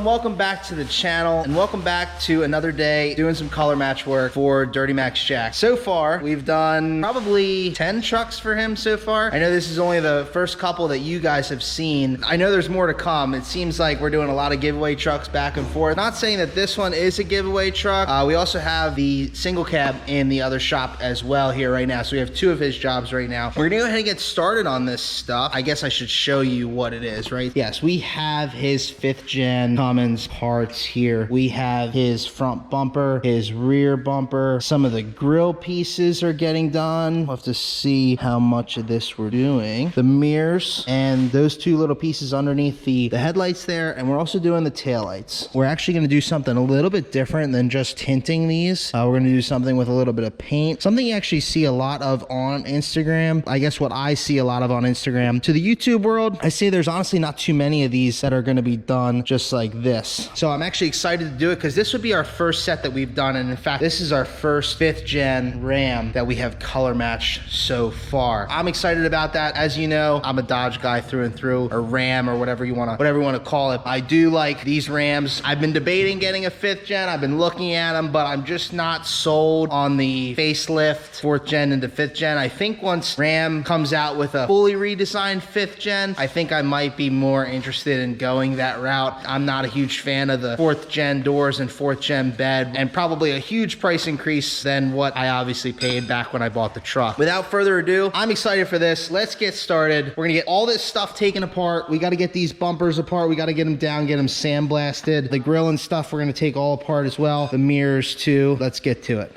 everyone, welcome back to the channel and welcome back to another day doing some color match work for Durtymax Jack. So far, we've done probably 10 trucks for him so far. I know this is only the first couple that you guys have seen. I know there's more to come. It seems like we're doing a lot of giveaway trucks back and forth. Not saying that this one is a giveaway truck. We also have the single cab in the other shop as well here right now. So we have two of his jobs right now. We're gonna go ahead and get started on this stuff. I guess I should show you what it is, right? Yes, we have his 5th Gen Cummins parts here. We have his front bumper, his rear bumper. Some of the grill pieces are getting done. We'll have to see how much of this we're doing. The mirrors and those two little pieces underneath the headlights there. And we're also doing the taillights. We're actually gonna do something a little bit different than just tinting these. We're gonna do something with a little bit of paint. Something you actually see a lot of on Instagram. I guess what I see a lot of on Instagram. To the YouTube world, I say there's honestly not too many of these that are gonna be done just like this. So I'm actually excited to do it because this would be our first set that we've done. And in fact, this is our first 5th Gen Ram that we have color matched so far. I'm excited about that. As you know, I'm a Dodge guy through and through, or Ram, or whatever you want to call it. I do like these Rams. I've been debating getting a 5th Gen. I've been looking at them, but I'm just not sold on the facelift 4th Gen into 5th Gen. I think once Ram comes out with a fully redesigned 5th Gen, I think I might be more interested in going that route. I'm not a huge fan of the 4th Gen doors and 4th Gen bed, and probably a huge price increase than what I obviously paid back when I bought the truck. Without further ado, I'm excited for this. Let's get started. We're gonna get all this stuff taken apart. We gotta get these bumpers apart. We gotta get them down, get them sandblasted. The grill and stuff we're gonna take all apart as well. The mirrors too. Let's get to it.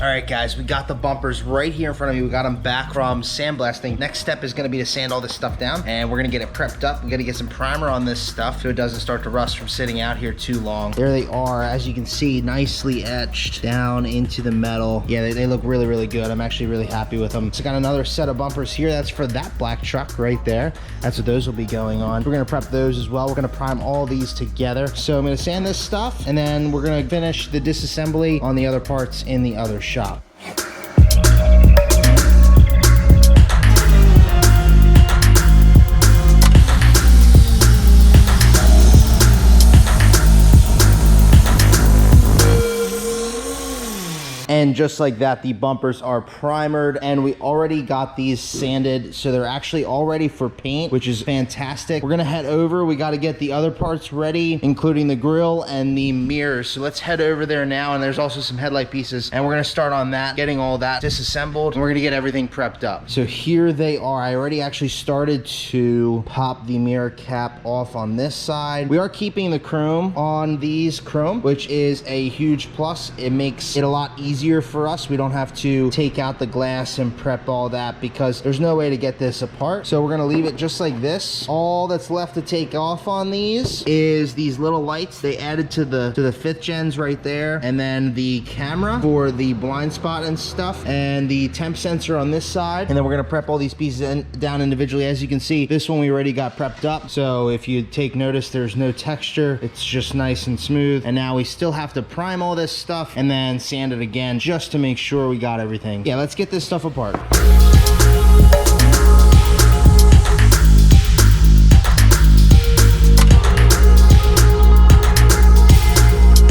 All right, guys, we got the bumpers right here in front of me. We got them back from sandblasting. Next step is gonna be to sand all this stuff down, and we're gonna get it prepped up. We gotta get some primer on this stuff so it doesn't start to rust from sitting out here too long. There they are, as you can see, nicely etched down into the metal. Yeah, they look really, really good. I'm actually really happy with them. So got another set of bumpers here. That's for that black truck right there. That's what those will be going on. We're gonna prep those as well. We're gonna prime all these together. So I'm gonna sand this stuff, and then we're gonna finish the disassembly on the other parts in the other shop. And just like that, the bumpers are primered, and we already got these sanded, so they're actually all ready for paint, which is fantastic. We're gonna head over. We got to get the other parts ready, including the grill and the mirrors. So let's head over there now, and there's also some headlight pieces, and we're gonna start on that, getting all that disassembled, and we're gonna get everything prepped up. So here they are. I already actually started to pop the mirror cap off on this side. We are keeping the chrome on these chrome, which is a huge plus. It makes it a lot easier for us. We don't have to take out the glass and prep all that because there's no way to get this apart. So we're gonna leave it just like this. All that's left to take off on these is these little lights they added to the 5th Gens right there, and then the camera for the blind spot and stuff, and the temp sensor on this side. And then we're gonna prep all these pieces down individually. As you can see, this one we already got prepped up. So if you take notice, there's no texture. It's just nice and smooth. And now we still have to prime all this stuff and then sand it again, just to make sure we got everything. Yeah, let's get this stuff apart.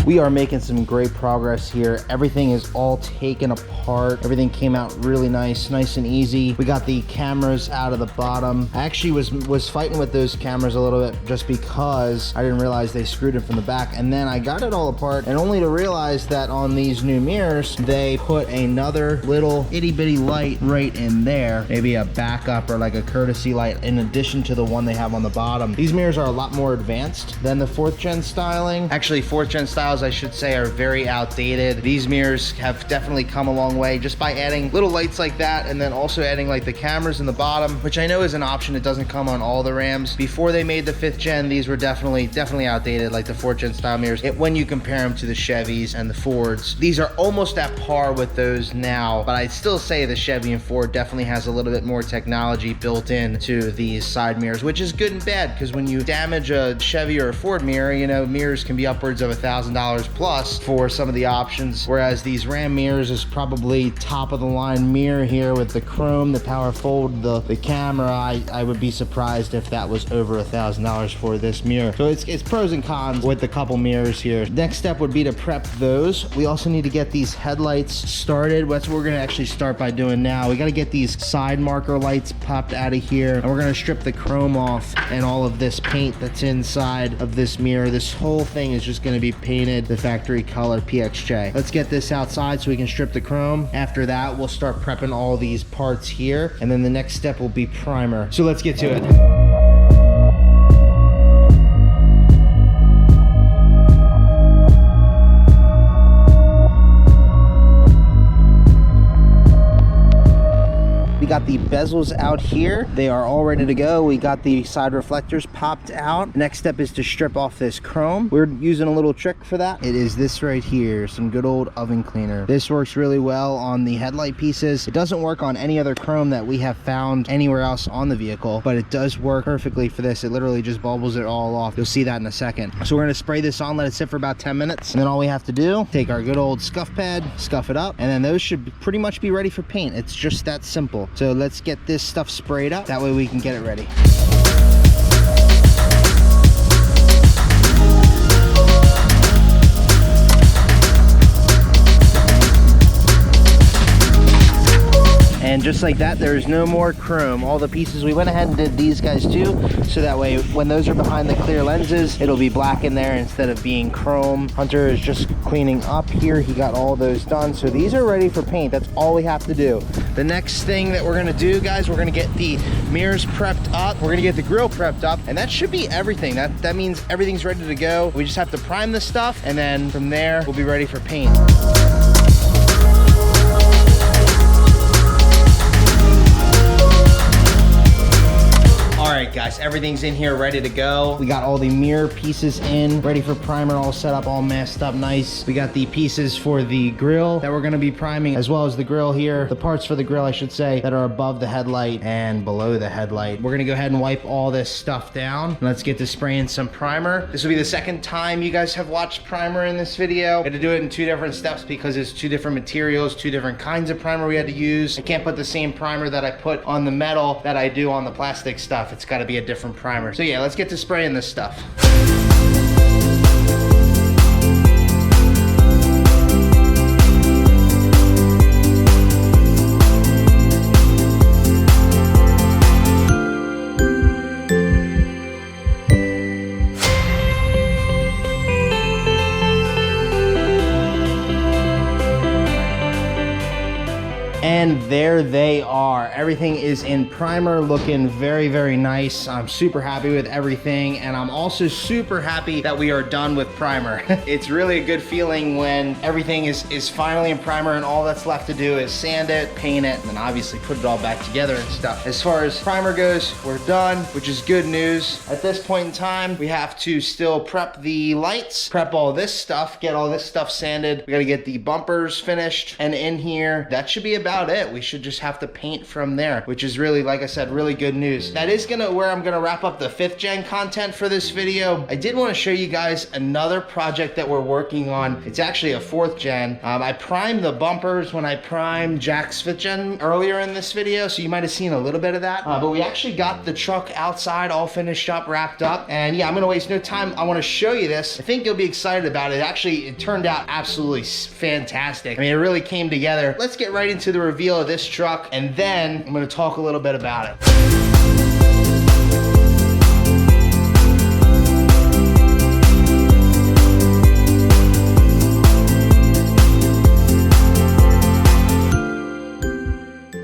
We are making some great progress here. Everything is all taken apart. Everything came out really nice and easy. We got the cameras out of the bottom. I actually was fighting with those cameras a little bit just because I didn't realize they screwed it from the back. And then I got it all apart, and only to realize that on these new mirrors, they put another little itty bitty light right in there. Maybe a backup or like a courtesy light in addition to the one they have on the bottom. These mirrors are a lot more advanced than the 4th Gen styling. Actually, 4th Gen styles, I should say, are very outdated. These mirrors have definitely come a long way just by adding little lights like that, and then also adding like the cameras in the bottom, which I know is an option. It doesn't come on all the Rams. Before they made the 5th Gen, these were definitely outdated, like the 4th Gen style mirrors. When you compare them to the Chevys and the Fords, these are almost at par with those now, but I'd still say the Chevy and Ford definitely has a little bit more technology built into these side mirrors, which is good and bad, because when you damage a Chevy or a Ford mirror, you know, mirrors can be upwards of $1,000 $1,000 plus for some of the options, whereas these Ram mirrors is probably top of the line mirror here with the chrome, the power fold, the camera. I would be surprised if that was over $1,000 for this mirror. So it's pros and cons with the couple mirrors here. Next step would be to prep those. We also need to get these headlights started. That's what we're gonna actually start by doing now. We gotta get these side marker lights popped out of here, and we're gonna strip the chrome off and all of this paint that's inside of this mirror. This whole thing is just gonna be painted the factory color PXJ. Let's get this outside so we can strip the chrome. After that, we'll start prepping all these parts here, and then the next step will be primer. So let's get to it. We got the bezels out here. They are all ready to go. We got the side reflectors popped out. Next step is to strip off this chrome. We're using a little trick for that. It is this right here, some good old oven cleaner. This works really well on the headlight pieces. It doesn't work on any other chrome that we have found anywhere else on the vehicle, but it does work perfectly for this. It literally just bubbles it all off. You'll see that in a second. So we're gonna spray this on, let it sit for about 10 minutes. And then all we have to do, take our good old scuff pad, scuff it up, and then those should pretty much be ready for paint. It's just that simple. So let's get this stuff sprayed up. That way we can get it ready. And just like that, there's no more chrome. All the pieces, we went ahead and did these guys too, so that way when those are behind the clear lenses, it'll be black in there instead of being chrome. Hunter is just cleaning up here. He got all those done. So these are ready for paint. That's all we have to do. The next thing that we're gonna do, guys, we're gonna get the mirrors prepped up. We're gonna get the grill prepped up, and that should be everything. That means everything's ready to go. We just have to prime the stuff, and then from there, we'll be ready for paint. All right, guys, everything's in here ready to go. We got all the mirror pieces in, ready for primer, all set up, all messed up nice. We got the pieces for the grill that we're gonna be priming, as well as the grill here, the parts for the grill, I should say, that are above the headlight and below the headlight. We're gonna go ahead and wipe all this stuff down. Let's get to spraying some primer. This will be the second time you guys have watched primer in this video. I had to do it in two different steps because it's two different materials, two different kinds of primer we had to use. I can't put the same primer that I put on the metal that I do on the plastic stuff. It's got to be a different primer. So yeah, let's get to spraying this stuff. And there they are. Everything is in primer, looking very, very nice. I'm super happy with everything, and I'm also super happy that we are done with primer. It's really a good feeling when everything is finally in primer and all that's left to do is sand it, paint it, and then obviously put it all back together and stuff. As far as primer goes, we're done, which is good news. At this point in time, we have to still prep the lights, prep all this stuff, get all this stuff sanded. We gotta get the bumpers finished, and in here, that should be about it. We should just have to paint from there, which is really, like I said, really good news. That is where I'm gonna wrap up the 5th gen content for this video. I did want to show you guys another project that we're working on. It's actually a 4th gen. I primed the bumpers when I primed Jack's 5th gen earlier in this video, so you might have seen a little bit of that. But we actually got the truck outside, all finished up, wrapped up, and yeah, I'm gonna waste no time. I want to show you this. I think you'll be excited about it. Actually, it turned out absolutely fantastic. I mean, it really came together. Let's get right into the reveal of this truck, and then I'm going to talk a little bit about it.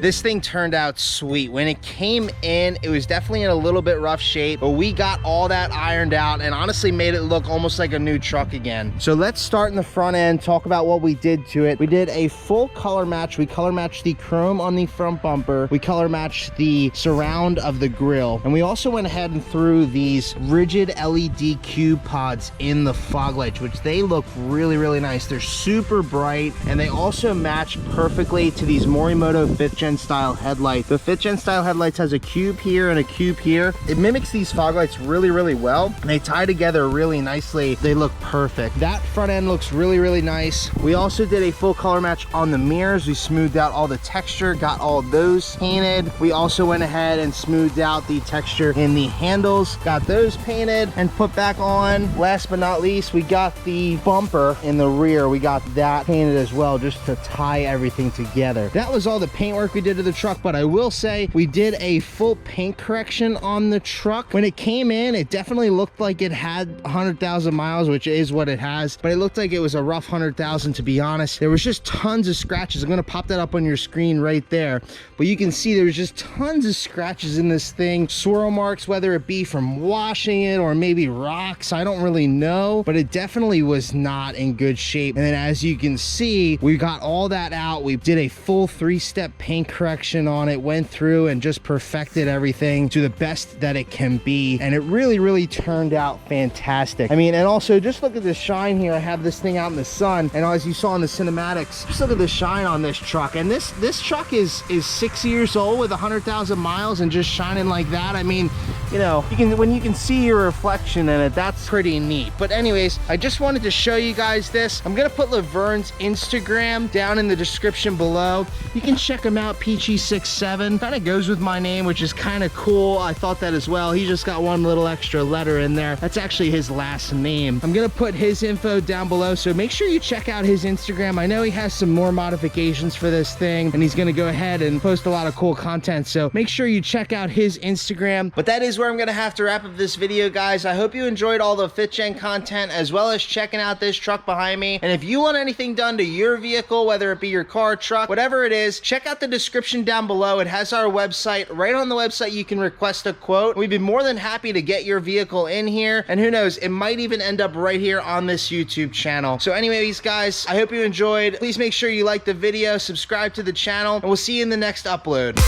This thing turned out sweet. When it came in, it was definitely in a little bit rough shape, but we got all that ironed out and honestly made it look almost like a new truck again. So let's start in the front end, talk about what we did to it. We did a full color match. We color matched the chrome on the front bumper. We color matched the surround of the grille. And we also went ahead and threw these rigid LED cube pods in the fog lights, which they look really, really nice. They're super bright, and they also match perfectly to these Morimoto 5th gen Gen style headlight. The 5th Gen style headlights has a cube here and a cube here. It mimics these fog lights really, really well. They tie together really nicely. They look perfect. That front end looks really, really nice. We also did a full color match on the mirrors. We smoothed out all the texture, got all those painted. We also went ahead and smoothed out the texture in the handles, got those painted and put back on. Last but not least, we got the bumper in the rear. We got that painted as well, just to tie everything together. That was all the paint work we did to the truck, but I will say we did a full paint correction on the truck. When it came in, it definitely looked like it had 100,000 miles, which is what it has, but it looked like it was a rough 100,000, to be honest. There was just tons of scratches. I'm gonna pop that up on your screen right there, but you can see there was just tons of scratches in this thing. Swirl marks, whether it be from washing it or maybe rocks, I don't really know, but it definitely was not in good shape. And then as you can see, we got all that out. We did a full 3-step paint correction on it, went through and just perfected everything to the best that it can be, and it really, really turned out fantastic. I mean, and also just look at the shine here. I have this thing out in the sun, and as you saw in the cinematics, just look at the shine on this truck. And this truck is 6 years old with 100,000 miles and just shining like that. I mean, you know, when you can see your reflection in it, that's pretty neat. But anyways, I just wanted to show you guys this. I'm gonna put Laverne's Instagram down in the description below. You can check him out, Peachy67. Kind of goes with my name, which is kind of cool. I thought that as well. He just got one little extra letter in there. That's actually his last name. I'm gonna put his info down below, so make sure you check out his Instagram. I know he has some more modifications for this thing, and he's gonna go ahead and post a lot of cool content, so make sure you check out his Instagram. But that is where I'm gonna have to wrap up this video, guys. I hope you enjoyed all the 5th Gen content, as well as checking out this truck behind me. And if you want anything done to your vehicle, whether it be your car, truck, whatever it is, check out the description down below. It has our website. Right on the website, you can request a quote. We'd be more than happy to get your vehicle in here, and who knows, it might even end up right here on this YouTube channel. So anyways, guys, I hope you enjoyed. Please make sure you like the video, subscribe to the channel, and we'll see you in the next upload.